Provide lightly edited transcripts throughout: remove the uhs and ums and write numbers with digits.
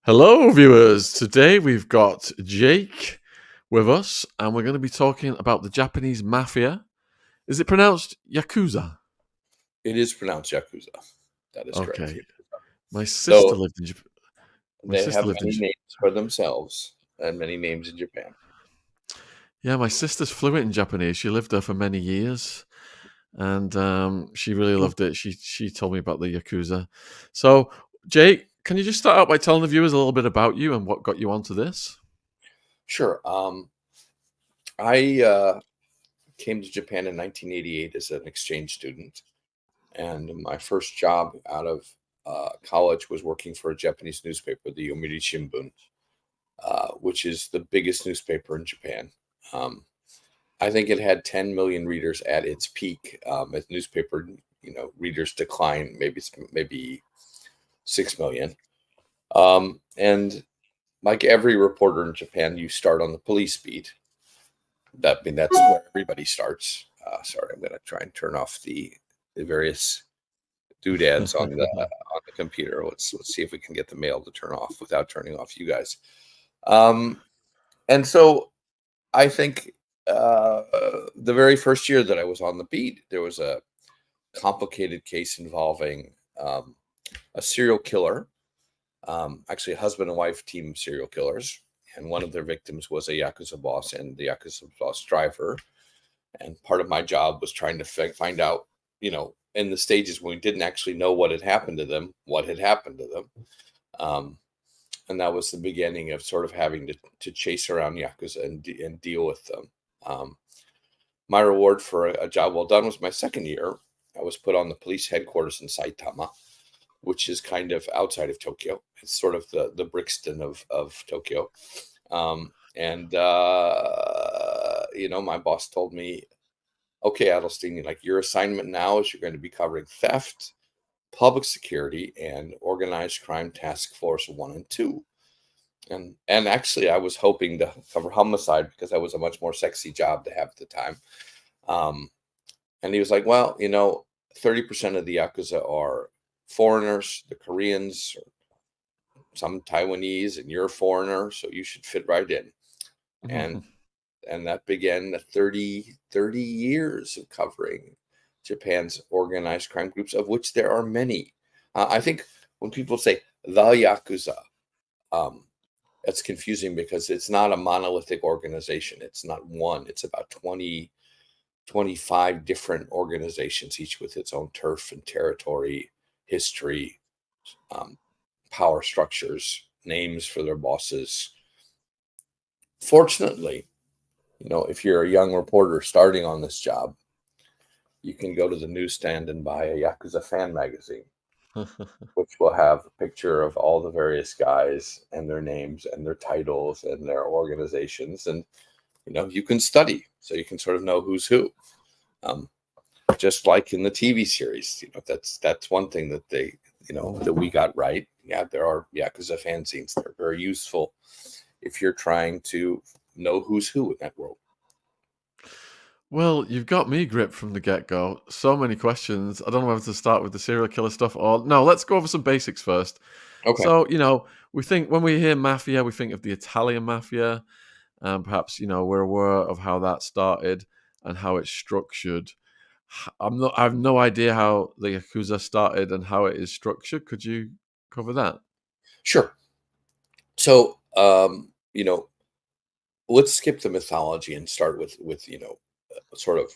Hello, viewers. Today we've got Jake with us, and we're going to be talking about the Japanese mafia. Is it pronounced Yakuza? It is pronounced Yakuza. That is correct. Okay. My sister Though lived in Japan. My they sister have lived in. many names for themselves and many names in Japan. Yeah, my sister's fluent in Japanese. She lived there for many years, and she really loved it. She told me about the Yakuza. So, Jake, can you just start out by telling the viewers a little bit about you and what got you onto this? Sure. I came to Japan in 1988 as an exchange student, and my first job out of college was working for a Japanese newspaper, the Yomiuri Shimbun, which is the biggest newspaper in Japan. Um, I think it had 10 million readers at its peak. As newspaper, readers decline, maybe 6 million. And like every reporter in Japan, you start on the police beat. That's where everybody starts. Sorry, I'm going to try and turn off the various doodads on the computer. Let's see if we can get the mail to turn off without turning off you guys. Um, and so I think the very first year that I was on the beat, there was a complicated case involving a serial killer. Actually, a husband and wife team of serial killers, and one of their victims was a Yakuza boss and the Yakuza boss driver. And part of my job was trying to find out, in the stages when we didn't actually know what had happened to them, what had happened to them. And that was the beginning of sort of having to chase around Yakuza and deal with them. My reward for a job well done was my second year. I was put on the police headquarters in Saitama, which is kind of outside of Tokyo. It's sort of the Brixton of Tokyo. My boss told me, okay, Adelstein, like your assignment now is you're going to be covering theft, public security, and organized crime task force 1 and 2. And actually, I was hoping to cover homicide because that was a much more sexy job to have at the time. And he was like, well, 30% of the Yakuza are foreigners, the Koreans, some Taiwanese, and you're a foreigner, so you should fit right in. And that began the 30 years of covering Japan's organized crime groups, of which there are many. I think when people say the Yakuza, that's confusing because it's not a monolithic organization. It's not one. It's about 20, 25 different organizations, each with its own turf and territory, history, power structures, names for their bosses. Fortunately, if you're a young reporter starting on this job, you can go to the newsstand and buy a Yakuza fan magazine, which will have a picture of all the various guys and their names and their titles and their organizations. And, you can study so you can sort of know who's who. Just like in the TV series, that's one thing that that we got right. Yeah, there are Yakuza fanzines that are very useful if you're trying to know who's who in that world. Well, you've got me gripped from the get-go. So many questions. I don't know whether to start with the serial killer stuff or no. Let's go over some basics first. Okay. So, we think when we hear mafia, we think of the Italian mafia, and perhaps we're aware of how that started and how it's structured. I have no idea how the Yakuza started and how it is structured. Could you cover that? Sure. So, let's skip the mythology and start with sort of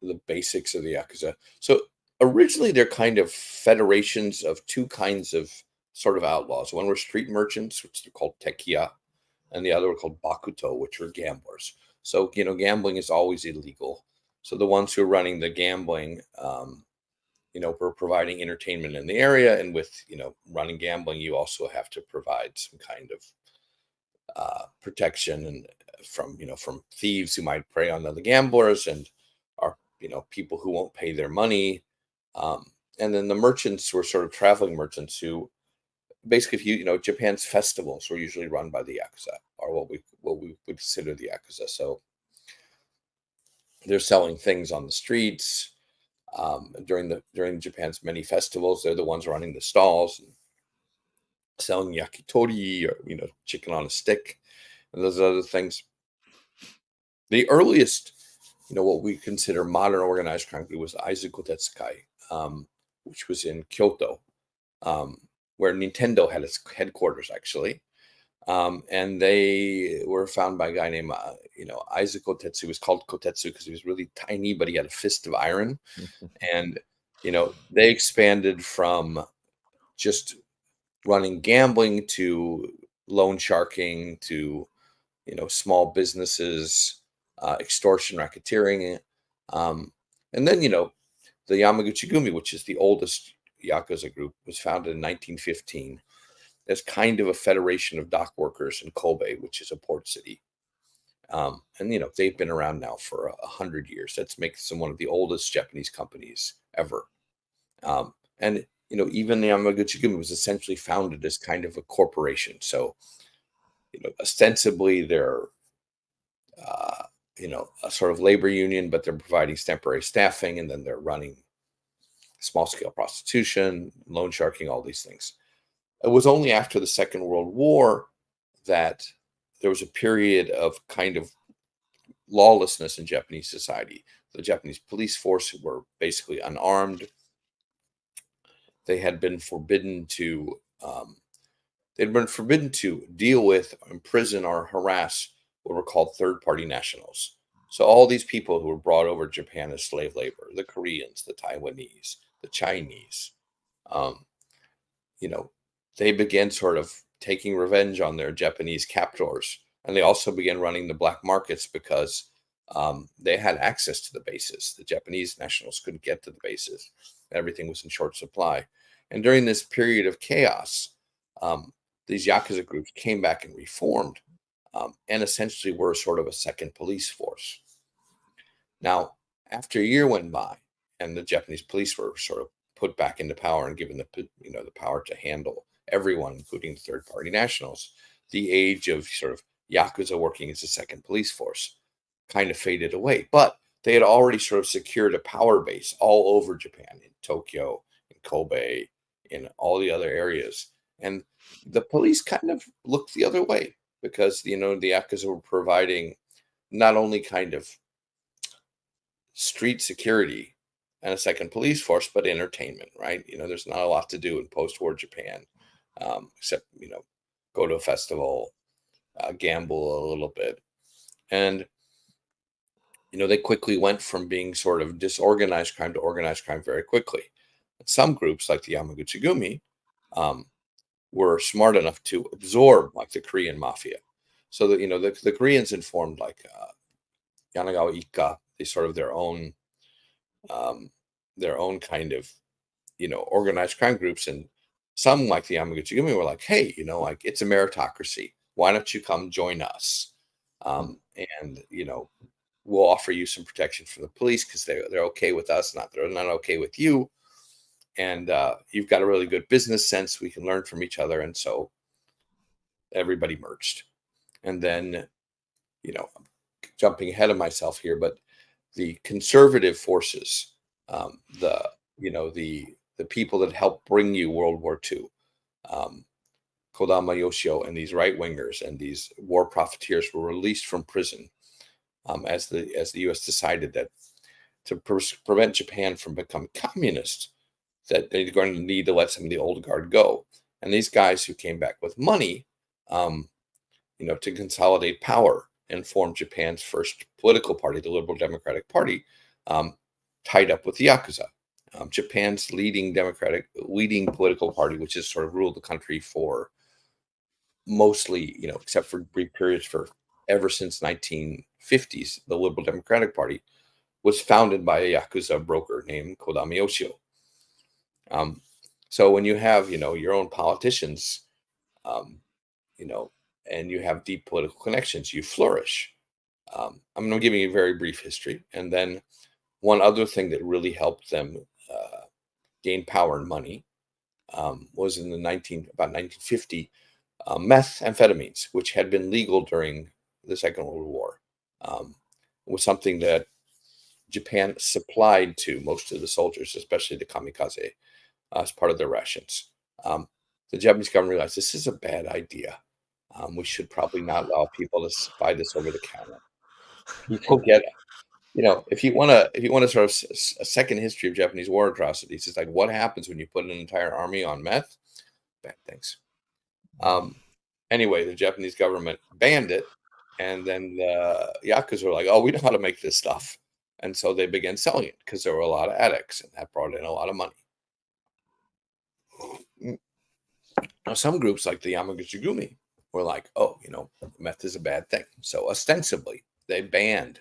the basics of the Yakuza. So originally they're kind of federations of two kinds of sort of outlaws. One were street merchants, which they're called tekiya, and the other were called bakuto, which were gamblers. So, gambling is always illegal. So the ones who are running the gambling, were providing entertainment in the area. And with, running gambling, you also have to provide some kind of protection and from thieves who might prey on other gamblers and are people who won't pay their money. And then the merchants were sort of traveling merchants who basically, if Japan's festivals were usually run by the Yakuza, or what we would consider the Yakuza. So they're selling things on the streets during Japan's many festivals. They're the ones running the stalls. selling yakitori or chicken on a stick and those other things. The earliest, what we consider modern organized crime group was Aizuku Tetsukai, which was in Kyoto, um, where Nintendo had its headquarters actually. And they were found by a guy named, Isaac Kotetsu. He was called Kotetsu because he was really tiny, but he had a fist of iron. And, they expanded from just running gambling to loan sharking to, small businesses, extortion, racketeering. Um, and then, the Yamaguchi Gumi, which is the oldest Yakuza group, was founded in 1915 as kind of a federation of dock workers in Kobe, which is a port city. And they've been around now for 100 years. That makes them one of the oldest Japanese companies ever. And even the Yamaguchi Gumi was essentially founded as kind of a corporation. So ostensibly they're a sort of labor union, but they're providing temporary staffing, and then they're running small scale prostitution, loan sharking, all these things. It was only after the Second World War that there was a period of kind of lawlessness in Japanese society. The Japanese police force were basically unarmed. They had been forbidden to deal with, imprison, or harass what were called third-party nationals. So all these people who were brought over to Japan as slave labor, the Koreans, the Taiwanese, the Chinese, um, you know, they began sort of taking revenge on their Japanese captors. And they also began running the black markets because they had access to the bases. The Japanese nationals couldn't get to the bases. Everything was in short supply. And during this period of chaos, these Yakuza groups came back and reformed, and essentially were sort of a second police force. Now, after a year went by and the Japanese police were sort of put back into power and given the power to handle everyone, including third party nationals, the age of sort of Yakuza working as a second police force kind of faded away. But they had already sort of secured a power base all over Japan, in Tokyo, in Kobe, in all the other areas. And the police kind of looked the other way because, the Yakuza were providing not only kind of street security and a second police force, but entertainment, right? There's not a lot to do in post-war Japan, except, go to a festival, gamble a little bit. And, they quickly went from being sort of disorganized crime to organized crime very quickly. Some groups, like the Yamaguchi Gumi, were smart enough to absorb, like, the Korean Mafia. So that, the Koreans had formed, like, Yanagawa Ikka, they sort of their own kind of, organized crime groups. And some, like the Yamaguchi Gumi, were like, hey, like, it's a meritocracy. Why don't you come join us? And, we'll offer you some protection from the police because they're okay with us, they're not okay with you. And you've got a really good business sense. We can learn from each other. And so everybody merged. And then, I'm jumping ahead of myself here, but the conservative forces, the people that helped bring you World War II, Kodama Yoshio and these right wingers and these war profiteers were released from prison, as the U.S. decided that to prevent Japan from becoming communist, that they're going to need to let some of the old guard go. And these guys who came back with money, to consolidate power and form Japan's first political party, the Liberal Democratic Party, tied up with the Yakuza. Japan's leading political party, which has sort of ruled the country for mostly, except for brief periods for ever since 1950s, the Liberal Democratic Party was founded by a Yakuza broker named Kodama Yoshio. So when you have, your own politicians, and you have deep political connections, you flourish. I'm giving you a very brief history. And then one other thing that really helped them gain power and money was in about 1950, methamphetamines, which had been legal during the Second World War, was something that Japan supplied to most of the soldiers, especially the kamikaze, as part of their rations. the Japanese government realized this is a bad idea. We should probably not allow people to buy this over the counter. People get, if you want to sort of a second history of Japanese war atrocities, it's like what happens when you put an entire army on meth? Bad things. Anyway, the Japanese government banned it, and then the Yakuza were like, "Oh, we know how to make this stuff," and so they began selling it because there were a lot of addicts, and that brought in a lot of money. Now, some groups like the Yamaguchi-gumi were like, "Oh, meth is a bad thing," so ostensibly they banned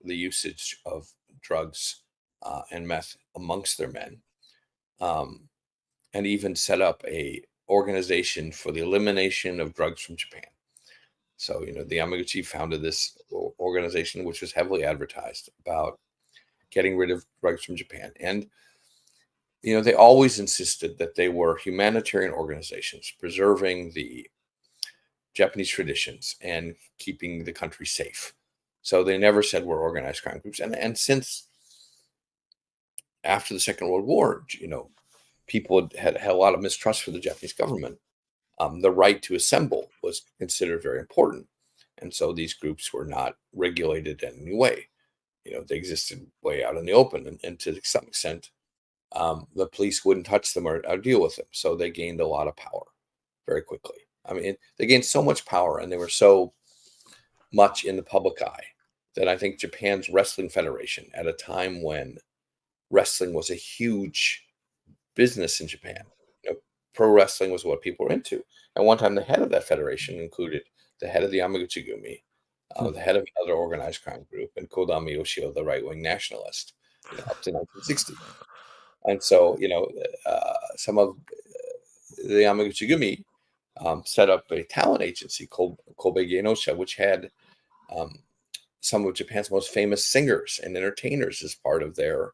the usage of drugs and meth amongst their men, um, and even set up a organization for the elimination of drugs from Japan. So, the Yamaguchi founded this organization, which was heavily advertised about getting rid of drugs from Japan. And, they always insisted that they were humanitarian organizations, preserving the Japanese traditions and keeping the country safe. So they never said we're organized crime groups. And since after the Second World War, people had a lot of mistrust for the Japanese government. The right to assemble was considered very important. And so these groups were not regulated in any way. They existed way out in the open. And to some extent, the police wouldn't touch them or deal with them. So they gained a lot of power very quickly. I mean, they gained so much power and they were so much in the public eye that I think Japan's Wrestling Federation, at a time when wrestling was a huge business in Japan, pro wrestling was what people were into. At one time, the head of that federation included the head of the Yamaguchi-gumi, the head of another organized crime group, and Kodama Yoshio, the right-wing nationalist, up to 1960. And so, some of the Yamaguchi-gumi set up a talent agency called Kobe Genosha, which had some of Japan's most famous singers and entertainers as part of their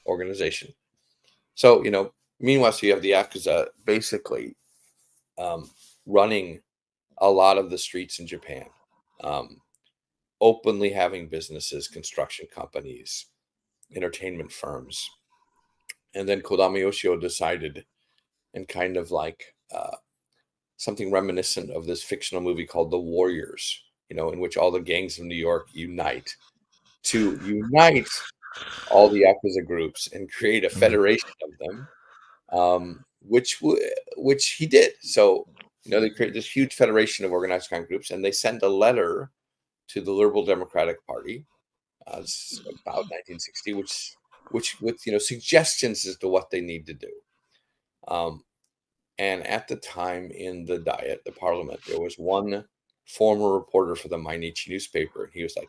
organization. So, meanwhile, so you have the Yakuza basically running a lot of the streets in Japan, openly having businesses, construction companies, entertainment firms. And then Kodama Yoshio decided, and kind of like something reminiscent of this fictional movie called The Warriors, in which all the gangs of New York unite to unite all the Yakuza groups and create a federation of them, which he did. So, they created this huge federation of organized crime groups, and they sent a letter to the Liberal Democratic Party about 1960, which with suggestions as to what they need to do. And at the time in the parliament, there was one former reporter for the Mainichi newspaper, and he was like,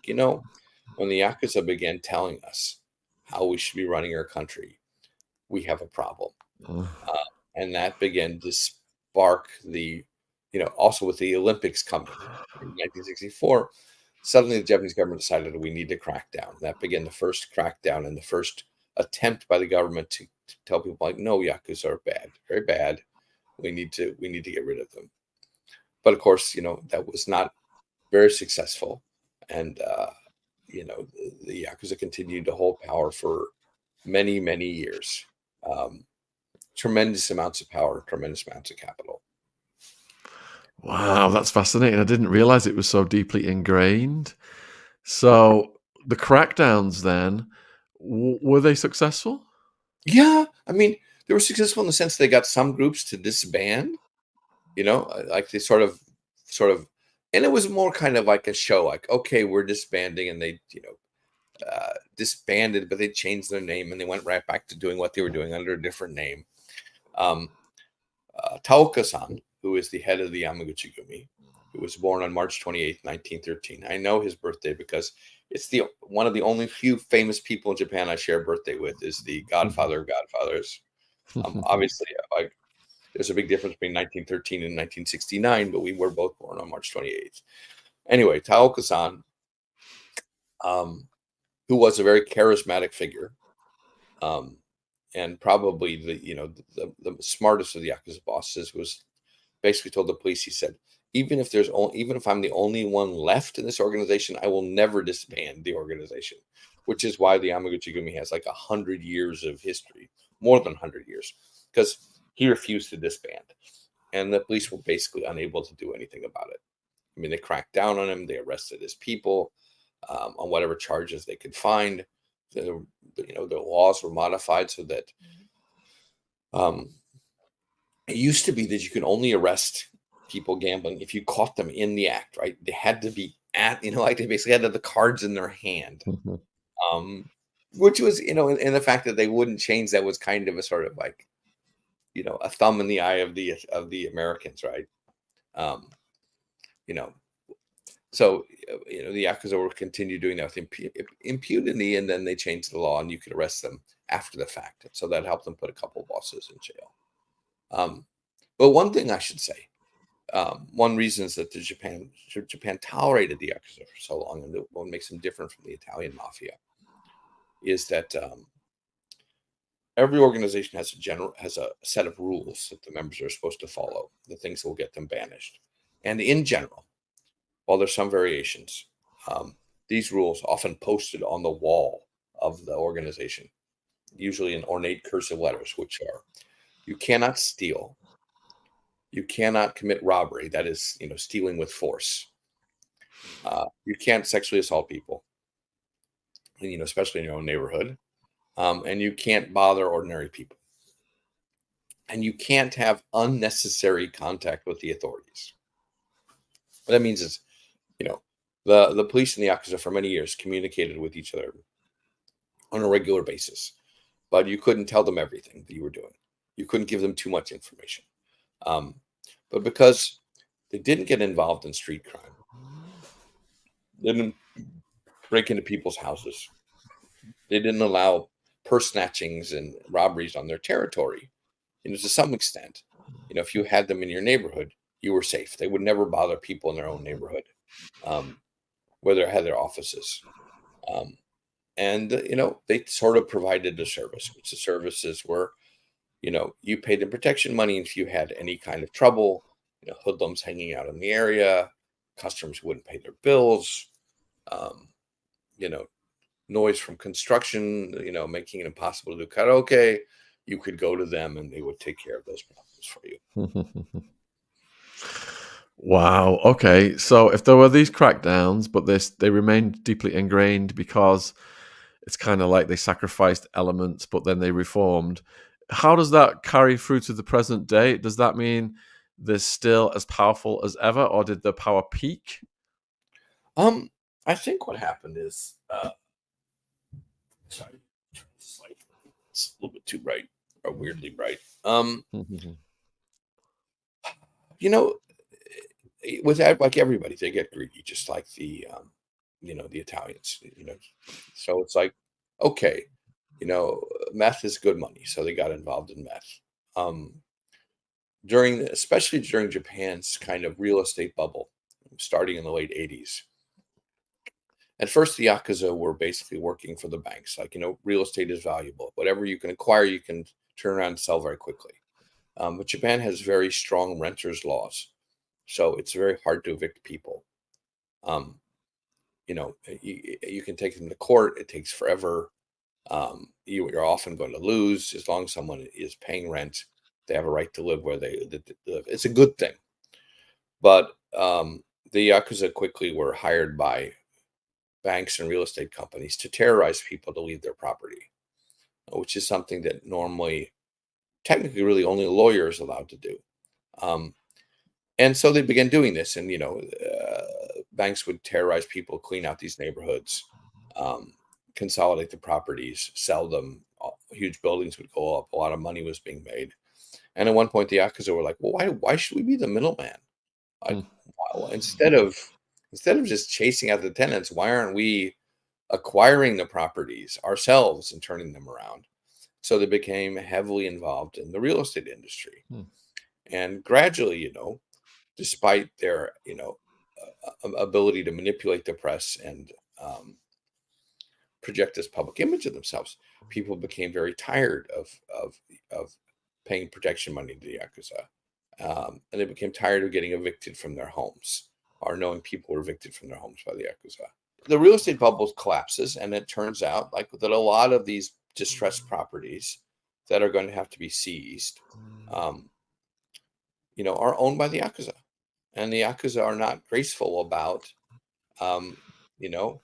when the Yakuza began telling us how we should be running our country, we have a problem. And that began to spark the, also with the Olympics coming in 1964, suddenly the Japanese government decided we need to crack down. That began the first crackdown and the first attempt by the government to tell people like, no, Yakuza are bad, very bad. We need to get rid of them. But of course, that was not very successful. And, the Yakuza continued to hold power for many, many years. Tremendous amounts of power, tremendous amounts of capital. Wow, that's fascinating. I didn't realize it was so deeply ingrained. So the crackdowns then, were they successful? Yeah. I mean, they were successful in the sense they got some groups to disband, like they sort of, and it was more kind of like a show, like, okay, we're disbanding, and they, disbanded, but they changed their name and they went right back to doing what they were doing under a different name. Taoka-san, who is the head of the Yamaguchi-gumi, who was born on March 28th, 1913. I know his birthday because it's one of the only few famous people in Japan I share a birthday with, is the godfather of godfathers. Obviously, there's a big difference between 1913 and 1969, but we were both born on March 28th. Anyway, Taoka-san, who was a very charismatic figure, and probably the smartest of the Yakuza bosses, was basically told the police, he said, even if I'm the only one left in this organization, I will never disband the organization, which is why the Yamaguchi-gumi has like 100 years of history, more than 100 years, because he refused to disband. And the police were basically unable to do anything about it. I mean, they cracked down on him. They arrested his people on whatever charges they could find. The laws were modified so that um, it used to be that you could only arrest people gambling if you caught them in the act, right? They had to be like they basically had the cards in their hand, Mhm. um, which was, and the fact that they wouldn't change that was kind of a sort of like, a thumb in the eye of the Americans, right? Um, you know, so the Yakuza will continue doing that with impunity, and then they changed the law, and you could arrest them after the fact. So that helped them put a couple bosses in jail. Um, but one thing I should say, one reason is that Japan tolerated the Yakuza for so long, and what makes them different from the Italian mafia is that every organization has a set of rules that the members are supposed to follow, the things that will get them banished. And in general, while there's some variations, um, these rules often posted on the wall of the organization, usually in ornate cursive letters, which are: you cannot steal, you cannot commit robbery, that is, stealing with force. You can't sexually assault people, especially in your own neighborhood, and you can't bother ordinary people, and you can't have unnecessary contact with the authorities. What that means is, you know, the police and the Yakuza for many years communicated with each other on a regular basis, but you couldn't tell them everything that you were doing. You couldn't give them too much information. Um, but because they didn't get involved in street crime, they didn't break into people's houses, they didn't allow purse snatchings and robberies on their territory. To some extent, if you had them in your neighborhood, you were safe. They would never bother people in their own neighborhood, where they had their offices. And they sort of provided a service, which the services were, you paid them protection money if you had any kind of trouble, hoodlums hanging out in the area, customers wouldn't pay their bills, um, you know, noise from construction, making it impossible to do karaoke. You could go to them and they would take care of those problems for you. Wow. Okay. So if there were these crackdowns, but they remained deeply ingrained because it's kind of like they sacrificed elements, but then they reformed. How does that carry through to the present day? Does that mean they're still as powerful as ever, or did the power peak? I think what happened is, sorry, it's a little bit too bright or weirdly bright. You know, with that, like everybody, they get greedy, just like the Italians. So it's like, okay, meth is good money, so they got involved in meth. Um, especially during Japan's kind of real estate bubble, starting in the late '80s. At first, the Yakuza were basically working for the banks. Like, real estate is valuable. Whatever you can acquire, you can turn around and sell very quickly. But Japan has very strong renters laws. So it's very hard to evict people. Um, you can take them to court. It takes forever. You're often going to lose. As long as someone is paying rent, they have a right to live where they live. It's a good thing. But the Yakuza quickly were hired by banks and real estate companies to terrorize people to leave their property, which is something that normally, technically, really only a lawyer is allowed to do. And so they began doing this, and banks would terrorize people, clean out these neighborhoods, consolidate the properties, sell them. Huge buildings would go up. A lot of money was being made. And at one point, the Yakuza were like, "Well, why should we be the middleman? Like, instead of just chasing out the tenants, why aren't we acquiring the properties ourselves and turning them around?" So they became heavily involved in the real estate industry, and gradually, despite their ability to manipulate the press and project this public image of themselves, people became very tired of paying protection money to the Yakuza, and they became tired of getting evicted from their homes, or knowing people were evicted from their homes by the Yakuza. The real estate bubble collapses, and it turns out like that a lot of these distressed properties that are going to have to be seized, um, are owned by the Yakuza. And the Yakuza are not graceful about, um, you know,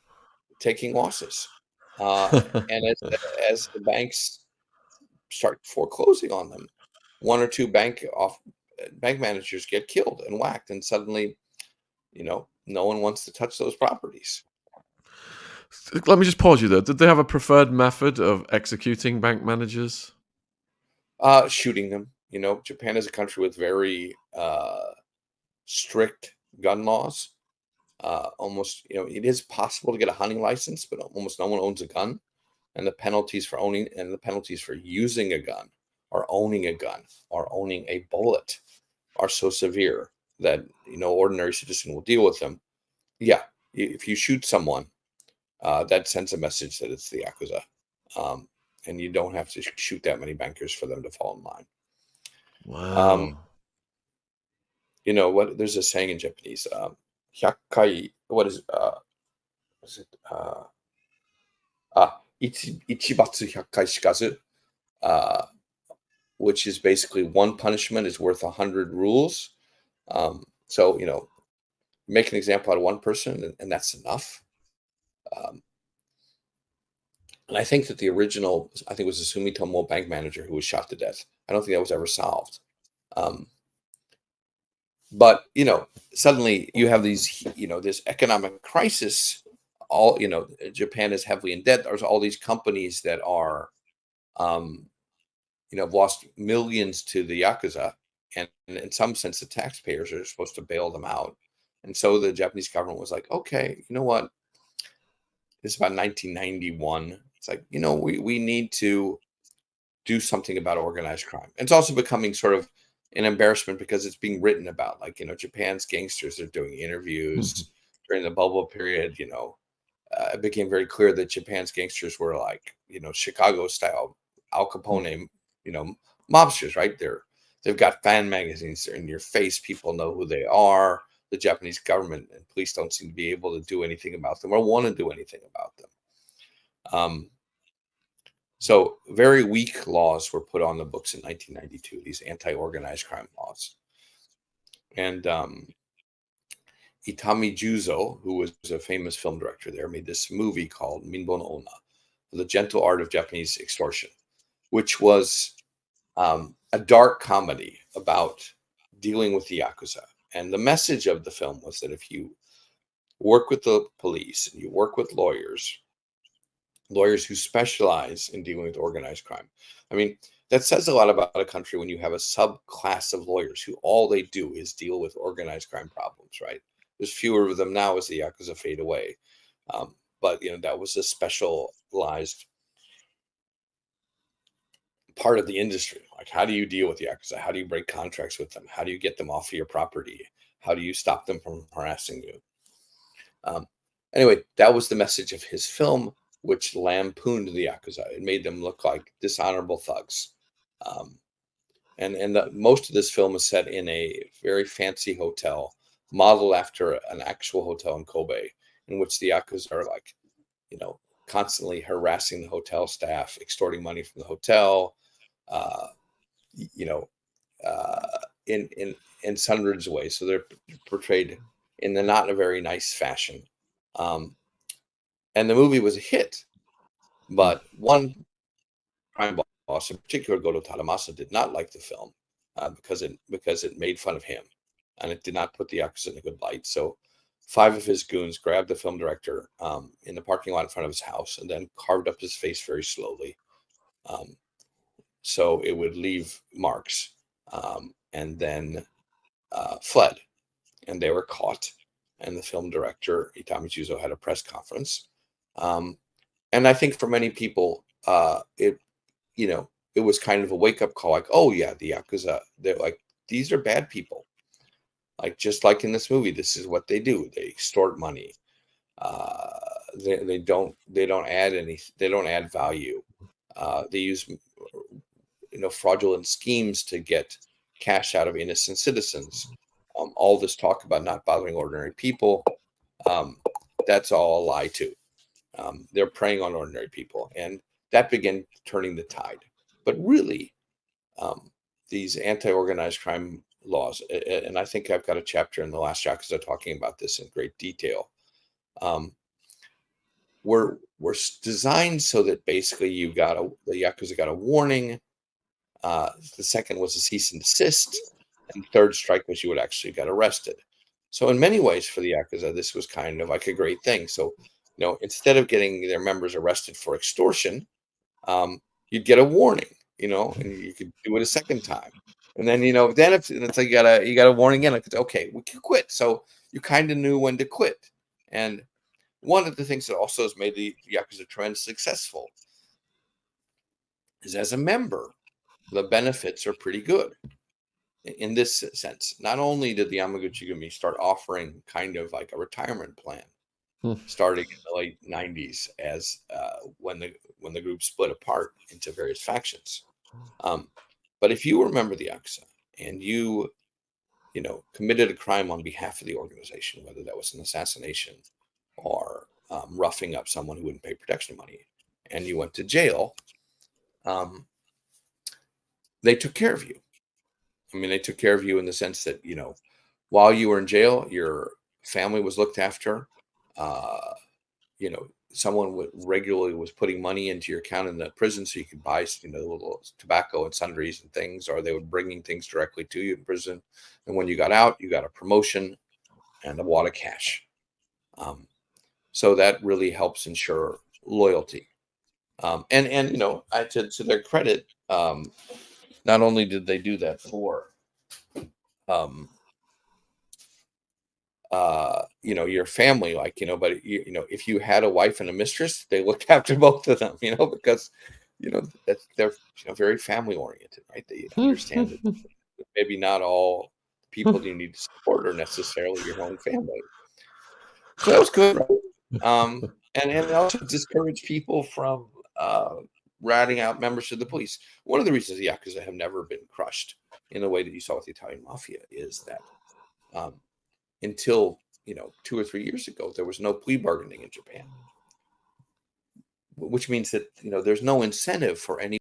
taking losses. And as the banks start foreclosing on them, one or two bank managers get killed and whacked, and suddenly, no one wants to touch those properties. Let me just pause you there. Did they have a preferred method of executing bank managers? Shooting them. Japan is a country with very strict gun laws. Almost, it is possible to get a hunting license, but almost no one owns a gun. And the penalties for owning and the penalties for using a gun or owning a gun or owning a bullet are so severe that ordinary citizen will deal with them. Yeah, if you shoot someone, that sends a message that it's the Yakuza, um, and you don't have to shoot that many bankers for them to fall in line. Um, Wow. what? There's a saying in Japanese, "Hyakai." What is it? Ichibatsu hyakai shikazu, uh, which is basically one punishment is worth 100 rules. So, make an example out of one person, and that's enough. Um, and I think that the original, I think it was a Sumitomo bank manager who was shot to death. I don't think that was ever solved. Um, but suddenly you have these, this economic crisis. All Japan is heavily in debt. There's all these companies that are, um, have lost millions to the Yakuza, and in some sense, the taxpayers are supposed to bail them out. And so the Japanese government was like, okay, you know what? This is about 1991. It's like, we need to do something about organized crime. It's also becoming sort of an embarrassment because it's being written about. Like, Japan's gangsters are doing Mhm. interviews during the bubble period. It became very clear that Japan's gangsters were like, Chicago style Al Capone, you know, mobsters, right? They've got fan magazines. They're in your face. People know who they are. The Japanese government and police don't seem to be able to do anything about them or want to do anything about them. So very weak laws were put on the books in 1992. These anti-organized crime laws, and Itami Juzo, who was a famous film director there, made this movie called Minbo no Onna, The Gentle Art of Japanese Extortion, which was a dark comedy about dealing with the Yakuza. And the message of the film was that if you work with the police and you work with lawyers who specialize in dealing with organized crime. I mean, that says a lot about a country when you have a subclass of lawyers who all they do is deal with organized crime problems, right? There's fewer of them now as the Yakuza fade away. But, that was a specialized part of the industry. Like, how do you deal with the Yakuza? How do you break contracts with them? How do you get them off of your property? How do you stop them from harassing you? Um, anyway, that was the message of his film, which lampooned the Yakuza. It made them look like dishonorable thugs. Um, and most of this film is set in a very fancy hotel, modeled after an actual hotel in Kobe, in which the Yakuza are like, constantly harassing the hotel staff, extorting money from the hotel, uh, you know, uh, in hundreds of ways. So they're portrayed in the not in a very nice fashion. Um, and the movie was a hit, but one crime boss, in particular Goto Tadamasa, did not like the film because it made fun of him, and it did not put the Yakuza in a good light. So, 5 of his goons grabbed the film director in the parking lot in front of his house and then carved up his face very slowly, um, so it would leave marks, and then fled. And they were caught. And the film director Itami Juzo had a press conference. Um, and I think for many people, it was kind of a wake up call, like, oh yeah, the Yakuza, they're like, these are bad people. Like, just like in this movie, this is what they do. They extort money. Uh, they don't add value. They use fraudulent schemes to get cash out of innocent citizens. All this talk about not bothering ordinary people, um, that's all a lie too. They're preying on ordinary people, and that began turning the tide. But really, these anti-organized crime laws, and I think I've got a chapter in the last Yakuza talking about this in great detail, um, were designed so that basically the Yakuza got a warning. The second was a cease and desist, and the third strike was you would actually get arrested. So in many ways for the Yakuza, this was kind of like a great thing. So, instead of getting their members arrested for extortion, um, you'd get a warning, and you could do it a second time. And then, then if it's like you got a warning again, like, okay, we can quit. So you kind of knew when to quit. And one of the things that also has made the Yakuza trend successful is, as a member, the benefits are pretty good in this sense. Not only did the Yamaguchi Gumi start offering kind of like a retirement plan Hmm. starting in the late 90s, as when the group split apart into various factions. But if you remember the Yakuza and you committed a crime on behalf of the organization, whether that was an assassination or roughing up someone who wouldn't pay protection money, and you went to jail, they took care of you. I mean, they took care of you in the sense that, while you were in jail, your family was looked after. Uh, Someone regularly was putting money into your account in the prison so you could buy, little tobacco and sundries and things, or they were bringing things directly to you in prison. And when you got out, you got a promotion and a wad of cash. So that really helps ensure loyalty. And to their credit, not only did they do that for um, your family, like, but if you had a wife and a mistress, they looked after both of them, because that's they're very family oriented, right? They understand that maybe not all people you need to support are necessarily your own family. So that was good, right? And it also discouraged people from ratting out members of the police. One of the reasons the Yakuza have never been crushed in the way that you saw with the Italian Mafia is that until 2 or 3 years ago, there was no plea bargaining in Japan, which means that there's no incentive for any